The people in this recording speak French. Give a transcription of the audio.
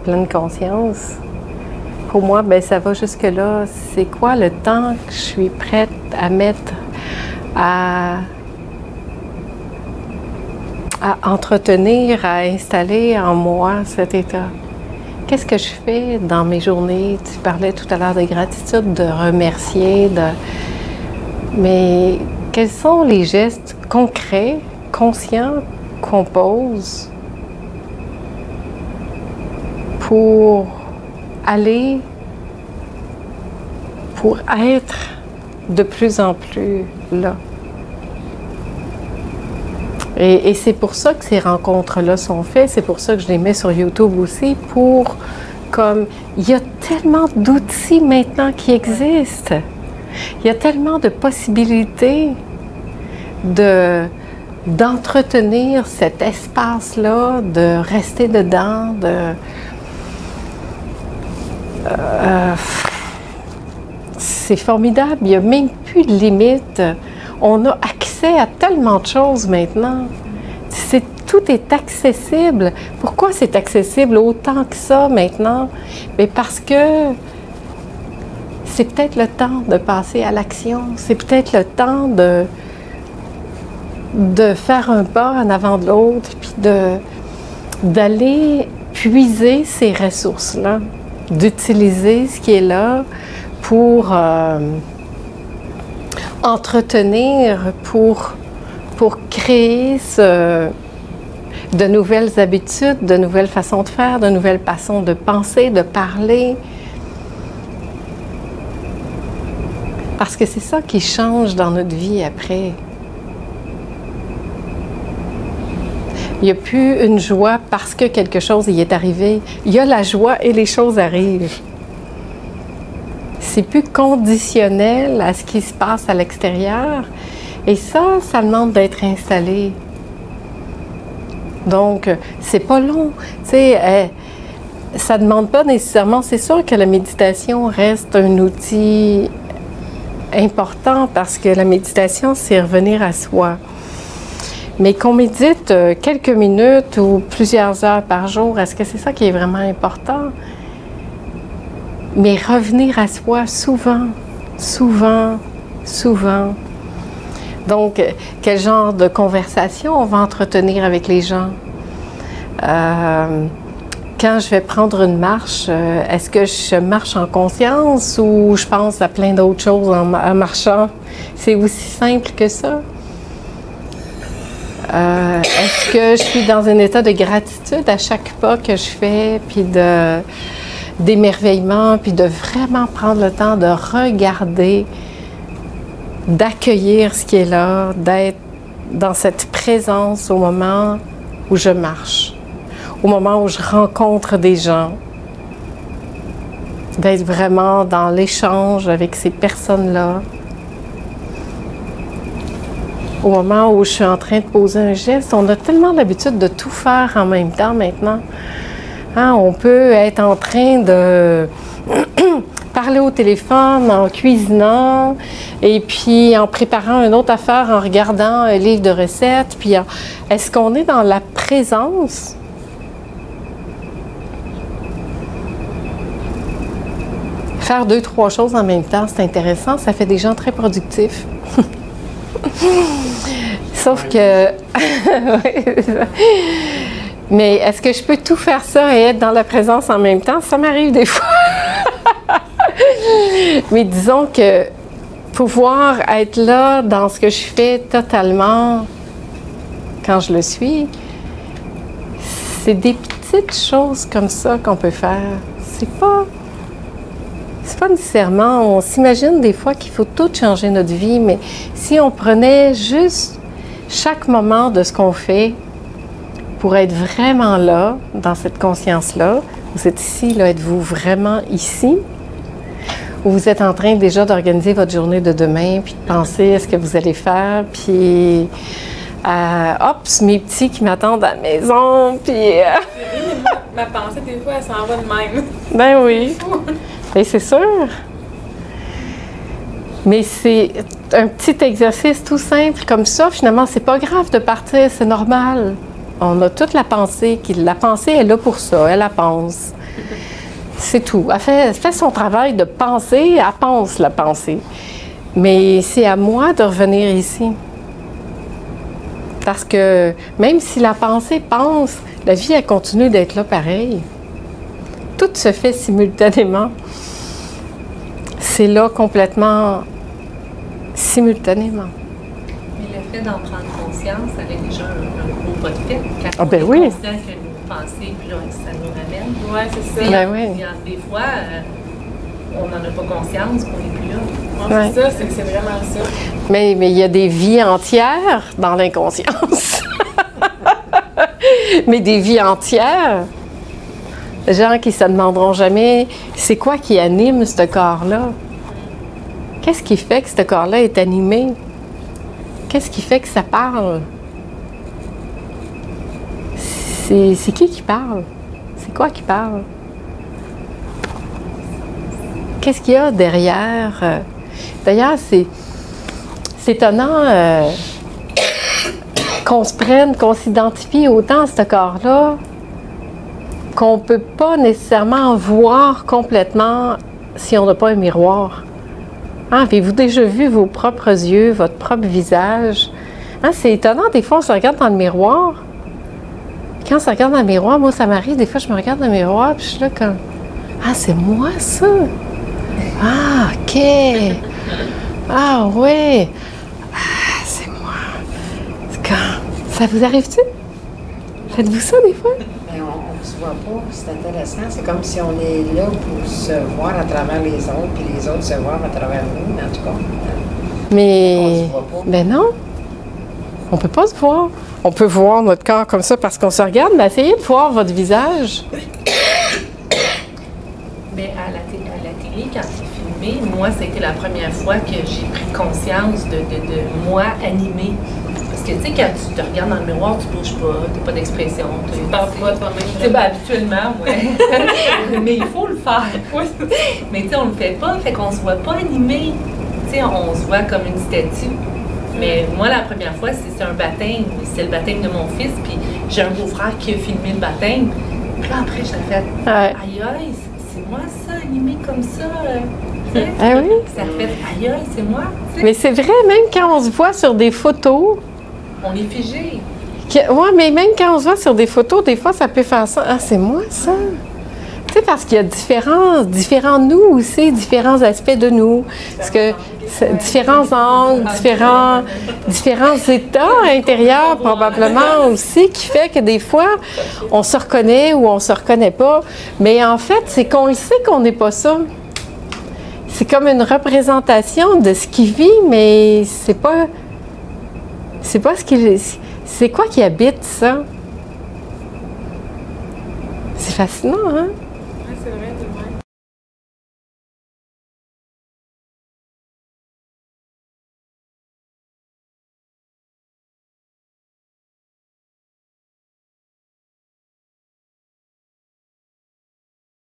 Pleine conscience, pour moi, ben, ça va jusque-là. C'est quoi le temps que je suis prête à mettre à entretenir, à installer en moi cet état? Qu'est-ce que je fais dans mes journées? Tu parlais tout à l'heure de gratitude, de remercier, mais quels sont les gestes concrets, conscients qu'on pose pour aller, pour être de plus en plus là? Et c'est pour ça que ces rencontres-là sont faites, c'est pour ça que je les mets sur YouTube aussi, il y a tellement d'outils maintenant qui existent, il y a tellement de possibilités d'entretenir cet espace-là, de rester dedans, c'est formidable, il n'y a même plus de limite. On a accès à tellement de choses maintenant. Tout est accessible. Pourquoi c'est accessible autant que ça maintenant? Mais parce que c'est peut-être le temps de passer à l'action. C'est peut-être le temps de faire un pas en avant de l'autre, puis d'aller puiser ces ressources-là, d'utiliser ce qui est là pour entretenir, pour créer de nouvelles habitudes, de nouvelles façons de faire, de nouvelles façons de penser, de parler. Parce que c'est ça qui change dans notre vie après. Il n'y a plus une joie parce que quelque chose y est arrivé. Il y a la joie et les choses arrivent. C'est plus conditionnel à ce qui se passe à l'extérieur. Et ça demande d'être installé. Donc, c'est pas long. Tu sais, ça ne demande pas nécessairement... C'est sûr que la méditation reste un outil important parce que la méditation, c'est revenir à soi. Mais qu'on médite quelques minutes ou plusieurs heures par jour, est-ce que c'est ça qui est vraiment important? Mais revenir à soi souvent, souvent, souvent. Donc, quel genre de conversation on va entretenir avec les gens? Quand je vais prendre une marche, est-ce que je marche en conscience ou je pense à plein d'autres choses en marchant? C'est aussi simple que ça. Est-ce que je suis dans un état de gratitude à chaque pas que je fais, puis d'émerveillement, puis de vraiment prendre le temps de regarder, d'accueillir ce qui est là, d'être dans cette présence au moment où je marche, au moment où je rencontre des gens, d'être vraiment dans l'échange avec ces personnes-là, au moment où je suis en train de poser un geste. On a tellement l'habitude de tout faire en même temps maintenant. Hein, on peut être en train de parler au téléphone, en cuisinant, et puis en préparant une autre affaire, en regardant un livre de recettes. Puis est-ce qu'on est dans la présence? Faire 2, 3 choses en même temps, c'est intéressant, ça fait des gens très productifs. Sauf que... Mais est-ce que je peux tout faire ça et être dans la présence en même temps? Ça m'arrive des fois. Mais disons que pouvoir être là dans ce que je fais totalement quand je le suis, c'est des petites choses comme ça qu'on peut faire. C'est pas nécessairement... On s'imagine des fois qu'il faut tout changer notre vie, mais si on prenait juste chaque moment de ce qu'on fait pour être vraiment là, dans cette conscience-là, vous êtes ici, là, êtes-vous vraiment ici? Ou vous êtes en train déjà d'organiser votre journée de demain, puis de penser à ce que vous allez faire, puis hop, mes petits qui m'attendent à la maison, puis... Ma pensée, des fois, elle s'en va de même. Ben oui. Bien, c'est sûr. Mais c'est un petit exercice tout simple comme ça. Finalement, c'est pas grave de partir, c'est normal. On a toute la pensée. La pensée est là pour ça, elle la pense. C'est tout. Elle fait son travail de pensée, elle pense la pensée. Mais c'est à moi de revenir ici. Parce que même si la pensée pense, la vie, elle continue d'être là pareil. Tout se fait simultanément. C'est là complètement simultanément. Mais le fait d'en prendre conscience, ça avait déjà un gros pas de fait. Quand Ah ben on oui. est conscient que nos pensées, puis là, ça nous ramène. Ouais, c'est ça. Ben oui. Des fois, on n'en a pas conscience, on n'est plus là. Ouais, Ouais. c'est ça, c'est vraiment ça. Mais il y a des vies entières dans l'inconscience. Mais des vies entières. Des gens qui se demanderont jamais c'est quoi qui anime ce corps-là. Qu'est-ce qui fait que ce corps-là est animé? Qu'est-ce qui fait que ça parle? C'est qui parle? C'est quoi qui parle? Qu'est-ce qu'il y a derrière? D'ailleurs, c'est étonnant qu'on se prenne, qu'on s'identifie autant à ce corps-là qu'on ne peut pas nécessairement voir complètement si on n'a pas un miroir. Hein, avez-vous déjà vu vos propres yeux, votre propre visage? Hein, c'est étonnant, des fois on se regarde dans le miroir. Quand on se regarde dans le miroir, moi ça m'arrive, des fois je me regarde dans le miroir puis je suis là comme « Ah, c'est moi ça? Ah, OK! Ah, oui! Ah, c'est moi! » Ça vous arrive-tu? Faites-vous ça des fois? Mais on ne se voit pas, c'est intéressant. C'est comme si on est là pour se voir à travers les autres, puis les autres se voir à travers nous, en tout cas. On Mais, se voit pas. ben non, on peut pas se voir. On peut voir notre corps comme ça parce qu'on se regarde, mais essayez de voir votre visage. Mais à la télé, quand c'est filmé, moi, ça a été la première fois que j'ai pris conscience de moi animée. Parce que, tu sais, quand tu te regardes dans le miroir, tu bouges pas, tu n'as pas d'expression. Tu parles pas toi-même. Tu sais, ben, habituellement, ouais. Mais il faut le faire. Mais tu sais, on le fait pas, fait qu'on se voit pas animé. Tu sais, on se voit comme une statue. Mais moi, la première fois, c'est un baptême. C'est le baptême de mon fils, puis j'ai un beau-frère qui a filmé le baptême. Puis là, après, j'ai fait Ouais. aïe aïe, c'est moi ça, animé comme ça. Tu sais? Ah oui? Ça fait aïe aïe, c'est moi. Tu sais. Mais c'est vrai, même quand on se voit sur des photos, On est figé. oui, mais même quand on se voit sur des photos, des fois, ça peut faire ça. Ah, c'est moi, ça? Tu sais, parce qu'il y a différents nous aussi, différents aspects de nous. Parce que différents angles, différents états intérieurs, probablement aussi, qui fait que des fois, on se reconnaît ou on se reconnaît pas. Mais en fait, c'est qu'on le sait qu'on n'est pas ça. C'est comme une représentation de ce qui vit, mais c'est pas ce qui. C'est quoi qui habite ça? C'est fascinant, hein? Ouais, c'est vrai.